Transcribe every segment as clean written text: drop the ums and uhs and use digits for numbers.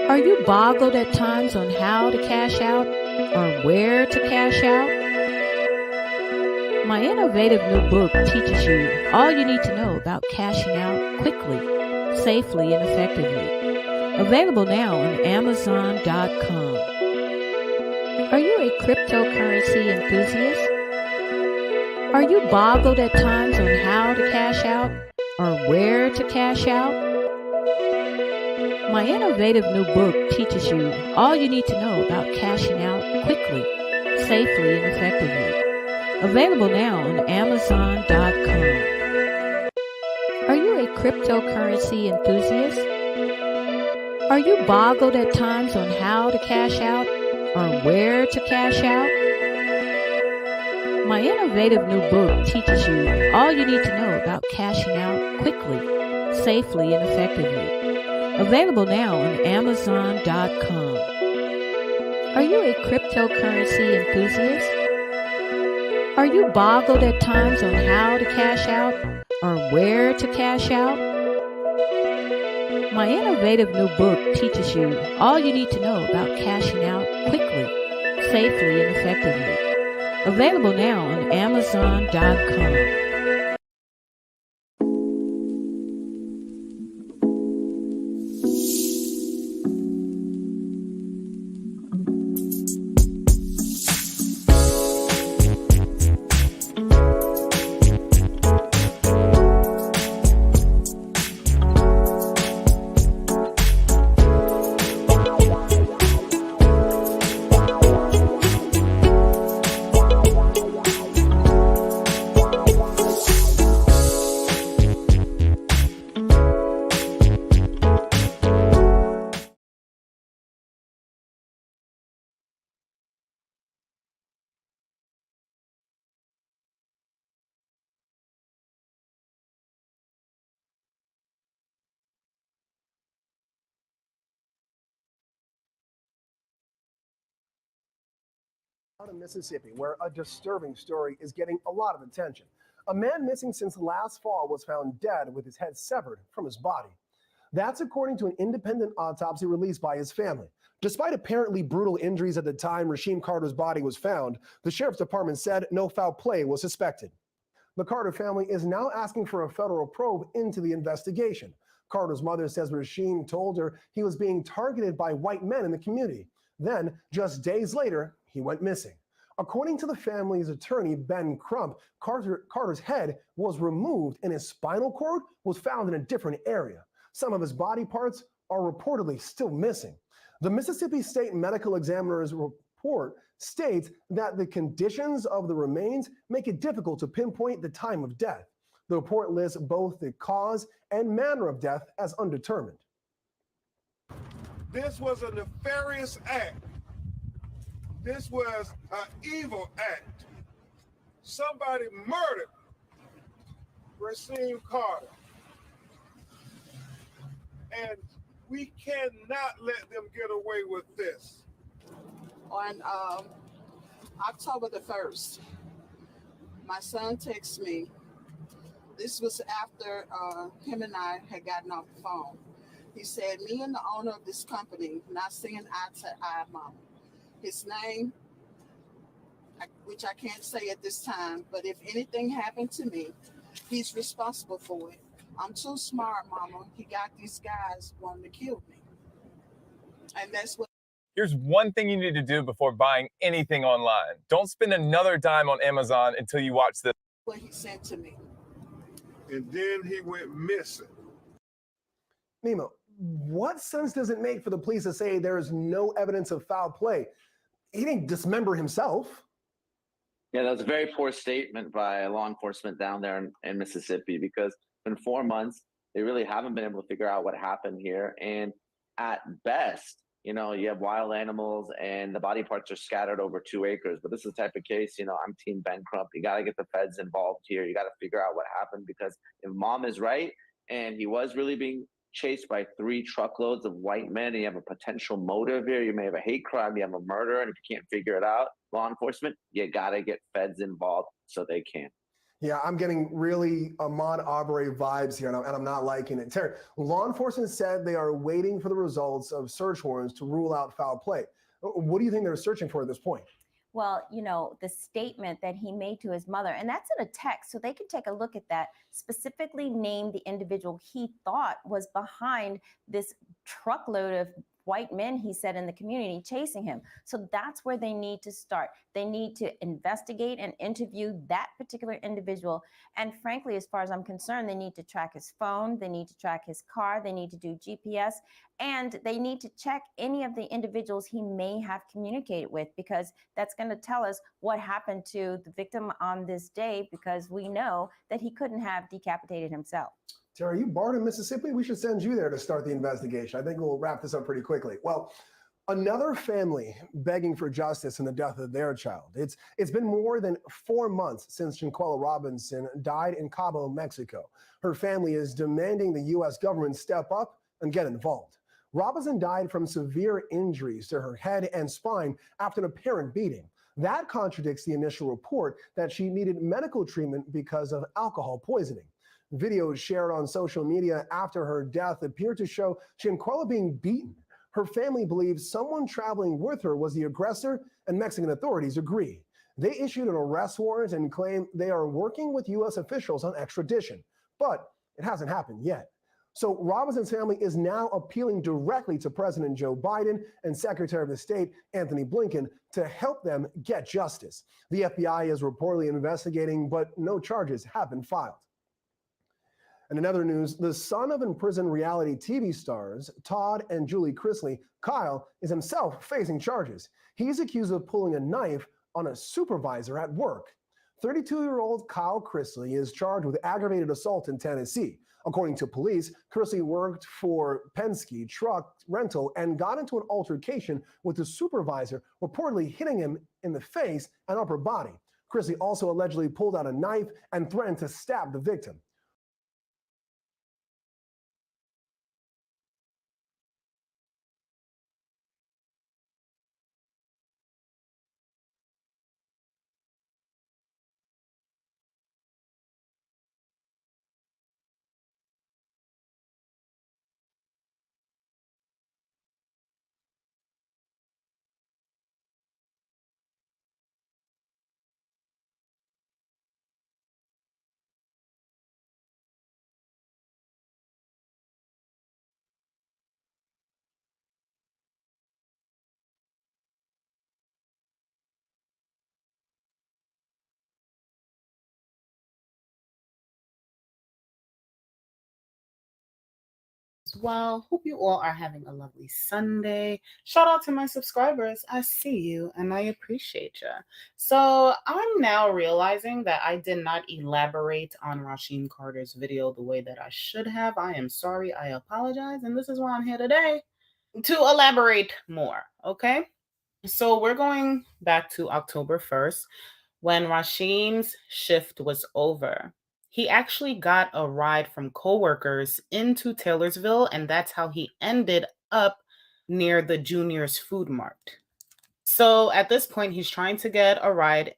Are you boggled at times on how to cash out or where to cash out? My innovative new book teaches you all you need to know about cashing out quickly, safely, and effectively. Available now on Amazon.com. Are you a cryptocurrency enthusiast? Are you boggled at times on how to cash out or where to cash out? My innovative new book teaches you all you need to know about cashing out quickly, safely, and effectively. Available now on Amazon.com. Are you a cryptocurrency enthusiast? Are you boggled at times on how to cash out or where to cash out? My innovative new book teaches you all you need to know about cashing out quickly, safely, and effectively. Available now on Amazon.com. Are you a cryptocurrency enthusiast? Are you boggled at times on how to cash out or where to cash out? My innovative new book teaches you all you need to know about cashing out quickly, safely, and effectively. Available now on Amazon.com. Out of Mississippi, where a disturbing story is getting a lot of attention. A man missing since last fall was found dead with his head severed from his body. That's according to an independent autopsy released by his family. Despite apparently brutal injuries at the time Rasheem Carter's body was found, the sheriff's department said no foul play was suspected. The Carter family is now asking for a federal probe into the investigation. Carter's mother says Rasheem told her he was being targeted by white men in the community. Then, just days later, he went missing. According to the family's attorney, Ben Crump, Carter's head was removed and his spinal cord was found in a different area. Some of his body parts are reportedly still missing. The Mississippi State Medical Examiner's report states that the conditions of the remains make it difficult to pinpoint the time of death. The report lists both the cause and manner of death as undetermined. This was a nefarious act. This was an evil act. Somebody murdered Rasheem Carter. And we cannot let them get away with this. On October the 1st, my son texted me. This was after him and I had gotten off the phone. He said, me and the owner of this company not seeing eye to eye, Mama. His name, which I can't say at this time, but if anything happened to me, he's responsible for it. I'm too smart, Mama. He got these guys wanting to kill me. And that's what. Here's one thing you need to do before buying anything online. Don't spend another dime on Amazon until you watch this. What he sent to me. And then he went missing. Nemo, what sense does it make for the police to say there is no evidence of foul play? He didn't dismember himself. Yeah, that was a very poor statement by law enforcement down there in Mississippi, because in 4 months, they really haven't been able to figure out what happened here. And at best, you know, you have wild animals and the body parts are scattered over 2 acres. But this is the type of case, you know, I'm Team Ben Crump. You got to get the feds involved here. You got to figure out what happened, because if mom is right and he was really being chased by 3 truckloads of white men, and you have a potential motive here, you may have a hate crime, you have a murder, and if you can't figure it out, law enforcement, you got to get feds involved so they can. Yeah, I'm getting really Ahmaud Arbery vibes here, and I'm not liking it. Terry, law enforcement said they are waiting for the results of search warrants to rule out foul play. What do you think they're searching for at this point? Well, the statement that he made to his mother, and that's in a text, so they can take a look at that, specifically name the individual he thought was behind this truckload of white men, he said, in the community chasing him. So that's where they need to start. They need to investigate and interview that particular individual. And frankly, as far as I'm concerned, they need to track his phone, they need to track his car, they need to do GPS, and they need to check any of the individuals he may have communicated with, because that's going to tell us what happened to the victim on this day, because we know that he couldn't have decapitated himself. Terry, you barred in Mississippi? We should send you there to start the investigation. I think we'll wrap this up pretty quickly. Well, another family begging for justice in the death of their child. It's been more than 4 months since Shanquella Robinson died in Cabo, Mexico. Her family is demanding the U.S. government step up and get involved. Robinson died from severe injuries to her head and spine after an apparent beating. That contradicts the initial report that she needed medical treatment because of alcohol poisoning. Videos shared on social media after her death appear to show Shanquella being beaten. Her family believes someone traveling with her was the aggressor, and Mexican authorities agree. They issued an arrest warrant and claim they are working with U.S. officials on extradition, but it hasn't happened yet. So Robinson's family is now appealing directly to President Joe Biden and Secretary of State Anthony Blinken to help them get justice. The FBI is reportedly investigating, but no charges have been filed. And in other news, the son of imprisoned reality TV stars Todd and Julie Chrisley, Kyle, is himself facing charges. He's accused of pulling a knife on a supervisor at work. 32-year-old Kyle Chrisley is charged with aggravated assault in Tennessee. According to police, Chrisley worked for Penske Truck Rental and got into an altercation with the supervisor, reportedly hitting him in the face and upper body. Chrisley also allegedly pulled out a knife and threatened to stab the victim. Well, hope you all are having a lovely Sunday. Shout out to my subscribers. I see you and I appreciate you. So I'm now realizing that I did not elaborate on Rasheem Carter's video the way that I should have. I am sorry. I apologize. And this is why I'm here today to elaborate more. Okay. So we're going back to October 1st when Rasheem's shift was over. He actually got a ride from coworkers into Taylorsville, and that's how he ended up near the Junior's Food Mart. So at this point, he's trying to get a ride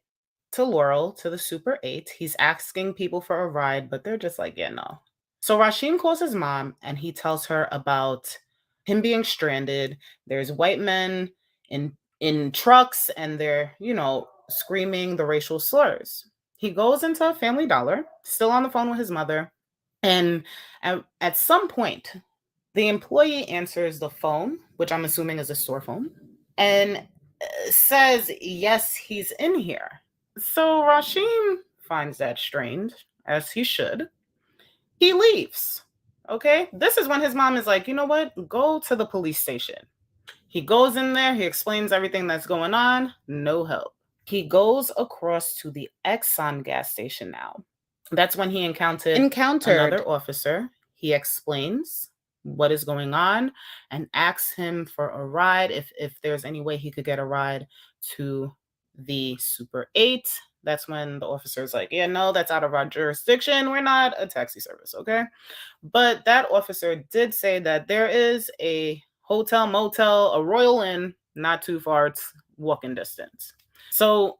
to Laurel, to the Super 8. He's asking people for a ride, but they're just like, yeah, no. So Rasheem calls his mom, and he tells her about him being stranded. There's white men in trucks, and they're, screaming the racial slurs. He goes into Family Dollar, still on the phone with his mother, and at some point, the employee answers the phone, which I'm assuming is a store phone, and says, yes, he's in here. So Rasheem finds that strange, as he should. He leaves. Okay? This is when his mom is like, you know what? Go to the police station. He goes in there, he explains everything that's going on, no help. He goes across to the Exxon gas station now. That's when he encountered another officer. He explains what is going on and asks him for a ride, if there's any way he could get a ride to the Super 8. That's when the officer is like, yeah, no, that's out of our jurisdiction. We're not a taxi service, okay? But that officer did say that there is a hotel, motel, a Royal Inn, not too far. It's walking distance. So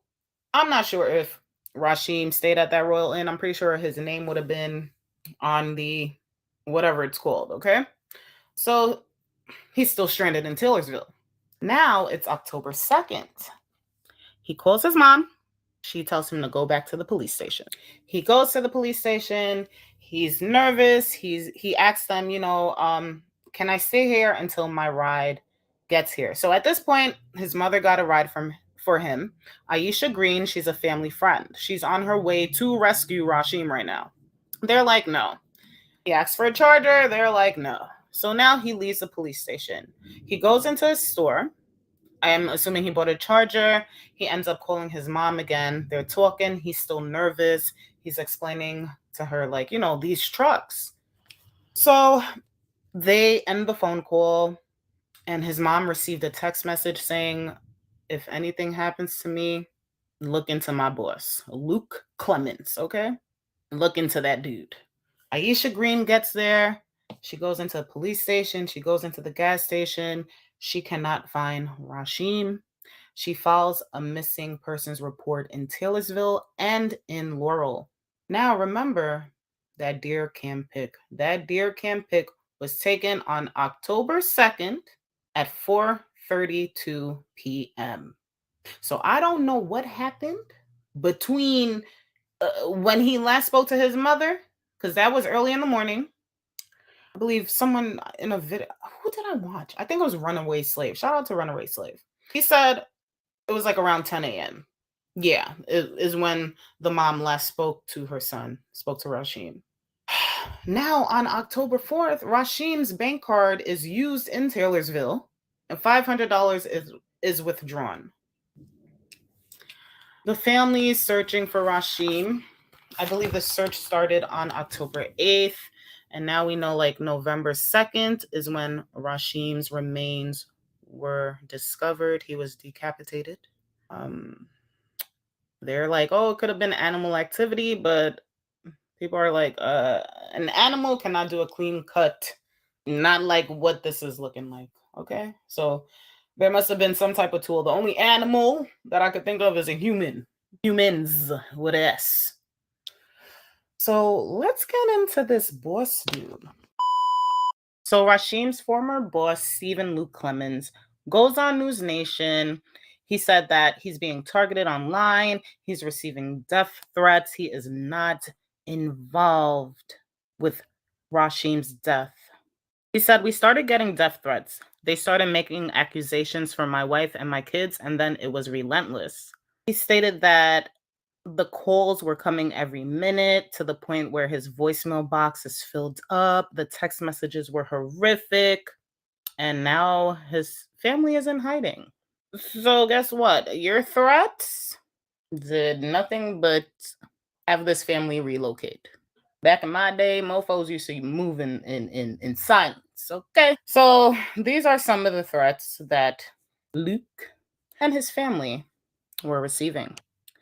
I'm not sure if Rasheem stayed at that Royal Inn. I'm pretty sure his name would have been on the whatever it's called, okay? So he's still stranded in Taylorsville. Now it's October 2nd. He calls his mom. She tells him to go back to the police station. He goes to the police station. He's nervous. He asks them, can I stay here until my ride gets here? So at this point, his mother got a ride for him. Aisha Green, she's a family friend. She's on her way to rescue Rasheem right now. They're like, no. He asks for a charger. They're like, no. So now he leaves the police station. He goes into a store. I'm assuming he bought a charger. He ends up calling his mom again. They're talking. He's still nervous. He's explaining to her, like, these trucks. So they end the phone call, and his mom received a text message saying, if anything happens to me, look into my boss, Luke Clements, okay? Look into that dude. Aisha Green gets there. She goes into a police station. She goes into the gas station. She cannot find Rasheem. She files a missing persons report in Taylorsville and in Laurel. Now, remember that deer cam pic. That deer cam pic was taken on October 2nd at 4:32 p.m. So I don't know what happened between when he last spoke to his mother, because that was early in the morning. I believe someone in a video. Who did I watch? I think it was Runaway Slave. Shout out to Runaway Slave. He said it was like around 10 a.m. Yeah, it is when the mom last spoke to her son, spoke to Rasheem. Now on October 4th, Rasheem's bank card is used in Taylorsville, and $500 is withdrawn. The family is searching for Rasheem. I believe the search started on October 8th. And now we know like November 2nd is when Rasheem's remains were discovered. He was decapitated. They're like, oh, it could have been animal activity, but people are like, an animal cannot do a clean cut. Not like what this is looking like. Okay. So there must have been some type of tool. The only animal that I could think of is a human. Humans with S. So let's get into this boss dude. So Rasheem's former boss, Stephen Luke Clemens, goes on News Nation. He said that he's being targeted online. He's receiving death threats. He is not involved with Rasheem's death. He said, we started getting death threats. They started making accusations for my wife and my kids, and then it was relentless. He stated that the calls were coming every minute to the point where his voicemail box is filled up. The text messages were horrific. And now his family is in hiding. So guess what? Your threats did nothing but have this family relocate. Back in my day, mofos used to move in silence, okay? So these are some of the threats that Luke and his family were receiving.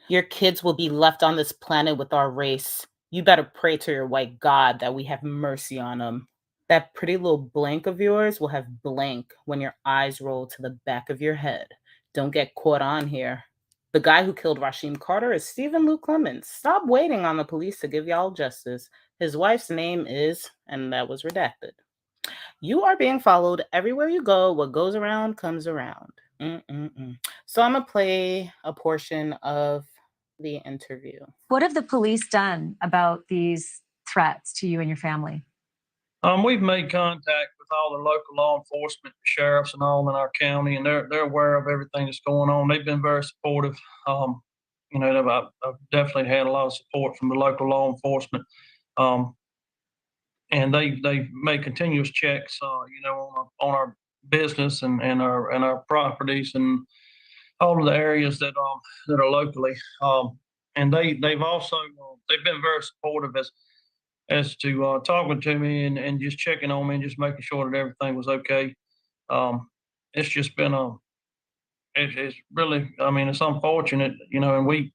Your kids will be left on this planet with our race. You better pray to your white God that we have mercy on them. That pretty little blank of yours will have blank when your eyes roll to the back of your head. Don't get caught on here. The guy who killed Rasheem Carter is Stephen Luke Clemens. Stop waiting on the police to give y'all justice. His wife's name is, and that was redacted. You are being followed everywhere you go. What goes around comes around. So I'm going to play a portion of the interview. What have the police done about these threats to you and your family? We've made contact with all the local law enforcement, sheriffs, and all in our county, and they're aware of everything that's going on. They've been very supportive. I've definitely had a lot of support from the local law enforcement, and they make continuous checks, on our business and our properties and all of the areas that are locally. And they've been very supportive as to talking to me and just checking on me and just making sure that everything was okay. It's just been it's really, it's unfortunate, and we,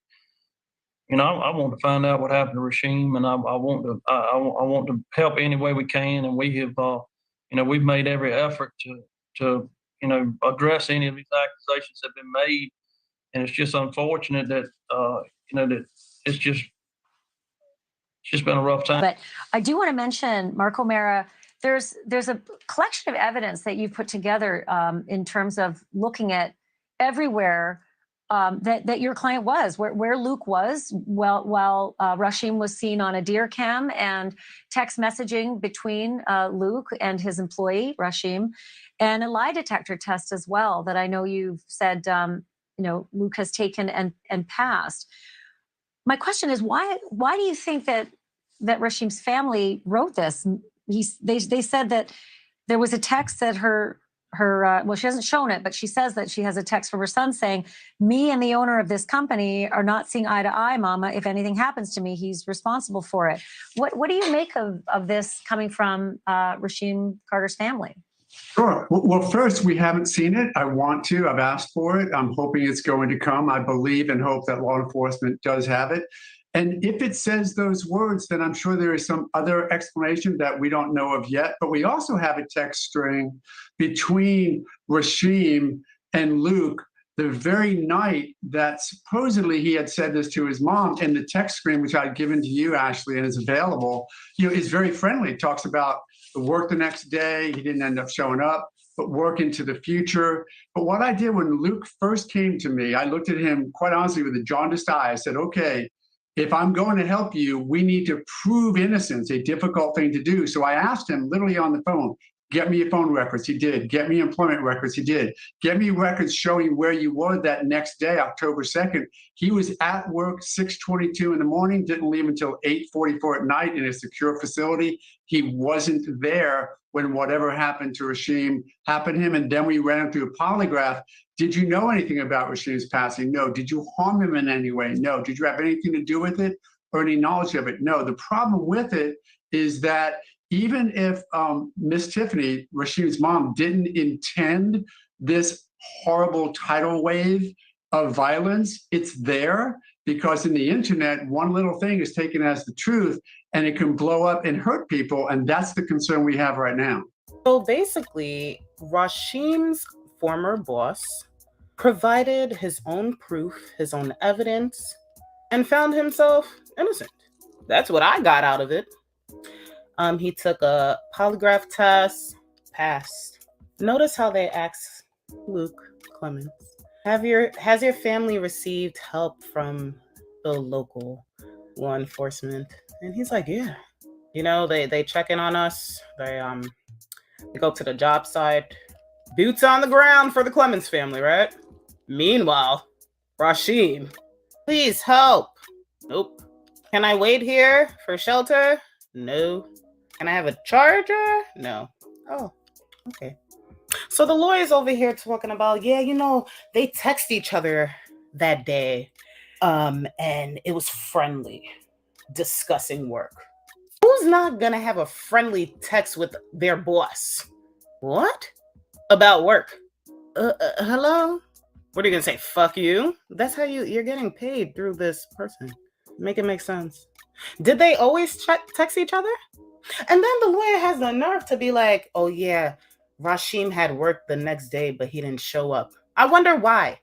I want to find out what happened to Rasheem, and I want to help any way we can, and we have, we've made every effort to address any of these accusations that have been made, and it's just unfortunate that that it's just been a rough time. But I do want to mention, Mark O'Mara, there's a collection of evidence that you've put together in terms of looking at everywhere that your client was, where Luke was while Rasheem was seen on a deer cam, and text messaging between Luke and his employee, Rasheem, and a lie detector test as well that I know you've said Luke has taken and passed. My question is, why do you think that Rasheem's family wrote this? They said that there was a text that her well, she hasn't shown it, but she says that she has a text from her son saying, "Me and the owner of this company are not seeing eye to eye, Mama. If anything happens to me, he's responsible for it." What do you make of this coming from Rasheem Carter's family? Sure. Well, first, we haven't seen it. I want to. I've asked for it. I'm hoping it's going to come. I believe and hope that law enforcement does have it. And if it says those words, then I'm sure there is some other explanation that we don't know of yet. But we also have a text string between Rasheem and Luke the very night that supposedly he had said this to his mom. And the text string, which I'd given to you, Ashley, and is available, is very friendly. It talks about the work the next day. He didn't end up showing up, but work into the future. But what I did when Luke first came to me, I looked at him quite honestly with a jaundiced eye. I said, okay, if I'm going to help you, we need to prove innocence, a difficult thing to do. So I asked him literally on the phone, get me your phone records. He did. Get me employment records. He did. Get me records showing where you were that next day, October 2nd. He was at work 6:22 in the morning, didn't leave until 8:44 at night in a secure facility. He wasn't there when whatever happened to Rasheem happened to him. And then we ran him through a polygraph. Did you know anything about Rasheem's passing? No. Did you harm him in any way? No. Did you have anything to do with it or any knowledge of it? No. The problem with it is that even if Miss Tiffany, Rasheem's mom, didn't intend this horrible tidal wave of violence, it's there because in the internet, one little thing is taken as the truth and it can blow up and hurt people. And that's the concern we have right now. So basically, Rasheem's former boss provided his own proof, his own evidence, and found himself innocent. That's what I got out of it. He took a polygraph test, passed. Notice how they asked Luke Clemens, has your family received help from the local law enforcement? And he's like, yeah. They check in on us. They go to the job site. Boots on the ground for the Clemens family, right? Meanwhile, Rasheem, please help. Nope. Can I wait here for shelter? No. Can I have a charger? No. Oh, okay. So the lawyer's over here talking about, they text each other that day. And it was friendly, discussing work. Who's not gonna have a friendly text with their boss? What? About work? Hello? What are you gonna say? Fuck you? That's how you're getting paid through this person. Make it make sense. Did they always text each other? And then the lawyer has the nerve to be like, oh yeah, Rasheem had work the next day, but he didn't show up. I wonder why.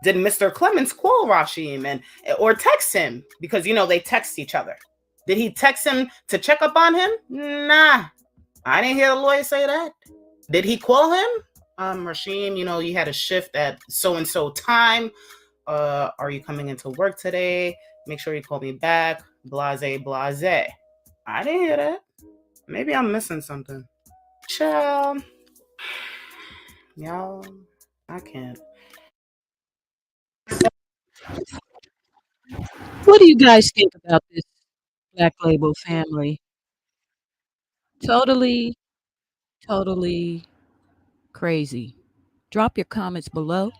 Did Mr. Clemens call Rasheem or text him? Because, they text each other. Did he text him to check up on him? Nah, I didn't hear the lawyer say that. Did he call him? Rasheem, you had a shift at so-and-so time. Are you coming into work today? Make sure you call me back. Blase, blase. I didn't hear that. Maybe I'm missing something. Child. Y'all, I can't. What do you guys think about this Black Label family? Totally, totally crazy. Drop your comments below.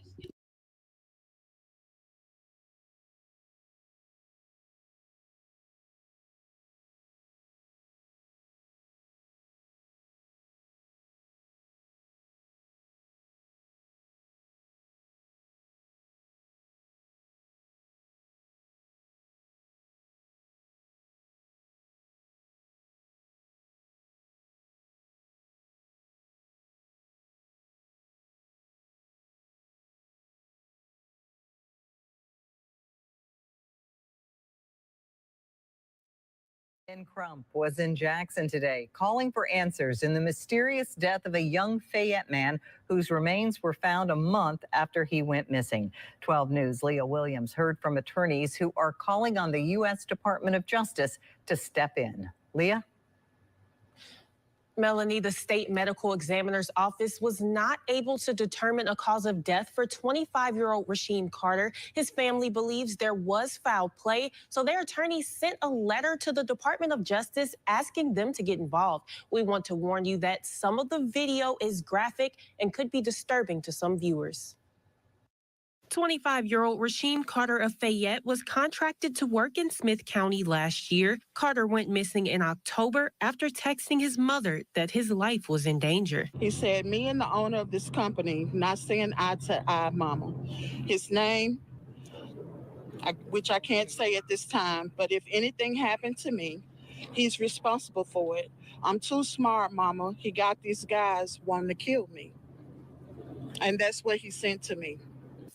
Ben Crump was in Jackson today, calling for answers in the mysterious death of a young Fayette man whose remains were found a month after he went missing. 12 News' Leah Williams heard from attorneys who are calling on the U.S. Department of Justice to step in. Leah? Melanie, the state medical examiner's office was not able to determine a cause of death for 25-year-old Rasheem Carter. His family believes there was foul play, so their attorney sent a letter to the Department of Justice asking them to get involved. We want to warn you that some of the video is graphic and could be disturbing to some viewers. 25-year-old Rasheem Carter of Fayette was contracted to work in Smith County last year. Carter went missing in October after texting his mother that his life was in danger. He said, me and the owner of this company not seeing eye to eye, mama. His name, which I can't say at this time, but if anything happened to me, he's responsible for it. I'm too smart, mama. He got these guys wanting to kill me. And that's what he sent to me.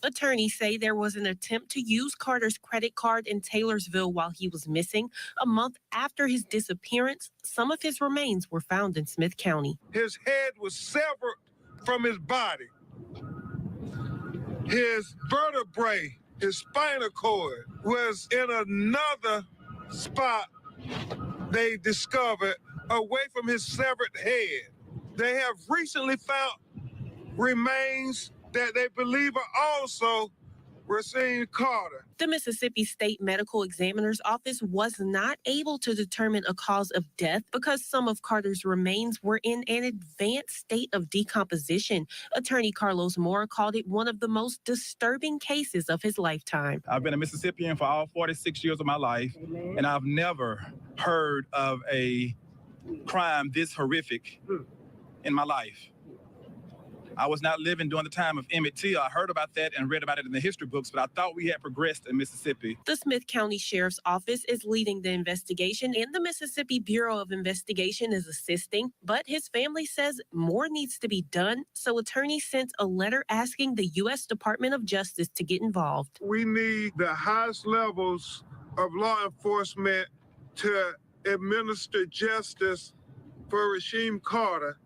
Attorneys say there was an attempt to use Carter's credit card in Taylorsville while he was missing. A month after his disappearance, some of his remains were found in Smith County. His head was severed from his body. His vertebrae, his spinal cord was in another spot they discovered away from his severed head. They have recently found remains that they believe are also Rasheem Carter. The Mississippi State Medical Examiner's Office was not able to determine a cause of death because some of Carter's remains were in an advanced state of decomposition. Attorney Carlos Moore called it one of the most disturbing cases of his lifetime. I've been a Mississippian for all 46 years of my life, and I've never heard of a crime this horrific in my life. I was not living during the time of Emmett Till. I heard about that and read about it in the history books, but I thought we had progressed in Mississippi. The Smith County Sheriff's Office is leading the investigation, and the Mississippi Bureau of Investigation is assisting, but his family says more needs to be done, so attorneys sent a letter asking the U.S. Department of Justice to get involved. We need the highest levels of law enforcement to administer justice for Rasheem Carter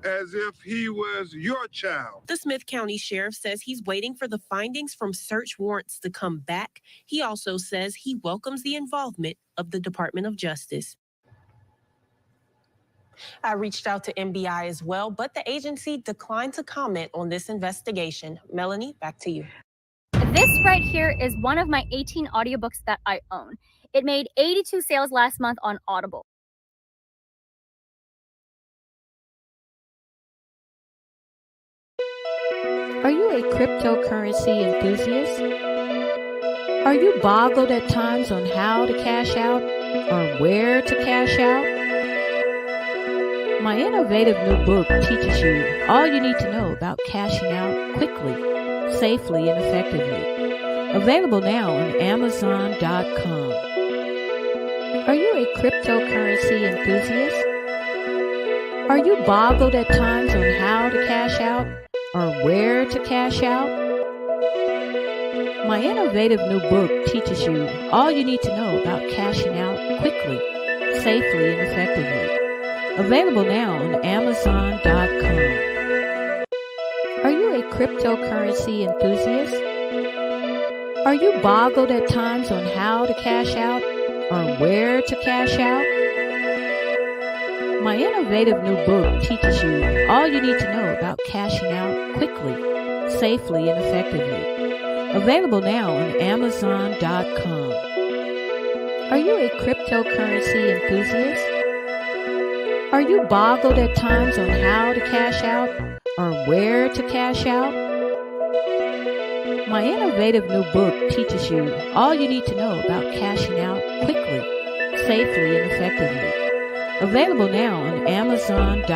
as if he was your child. The Smith County Sheriff says he's waiting for the findings from search warrants to come back. He also says he welcomes the involvement of the Department of Justice. I reached out to MBI as well, but the agency declined to comment on this investigation. Melanie, back to you. This right here is one of my 18 audiobooks that I own. It made 82 sales last month on Audible. Are you a cryptocurrency enthusiast? Are you boggled at times on how to cash out or where to cash out? My innovative new book teaches you all you need to know about cashing out quickly, safely, and effectively. Available now on Amazon.com. Are you a cryptocurrency enthusiast? Are you boggled at times on how to cash out or where to cash out? My innovative new book teaches you all you need to know about cashing out quickly, safely, and effectively. Available now on Amazon.com. Are you a cryptocurrency enthusiast? Are you boggled at times on how to cash out or where to cash out? My innovative new book teaches you all you need to know about cashing out quickly, safely, and effectively. Available now on Amazon.com. Are you a cryptocurrency enthusiast? Are you boggled at times on how to cash out or where to cash out? My innovative new book teaches you all you need to know about cashing out quickly, safely, and effectively. Available now on Amazon.com.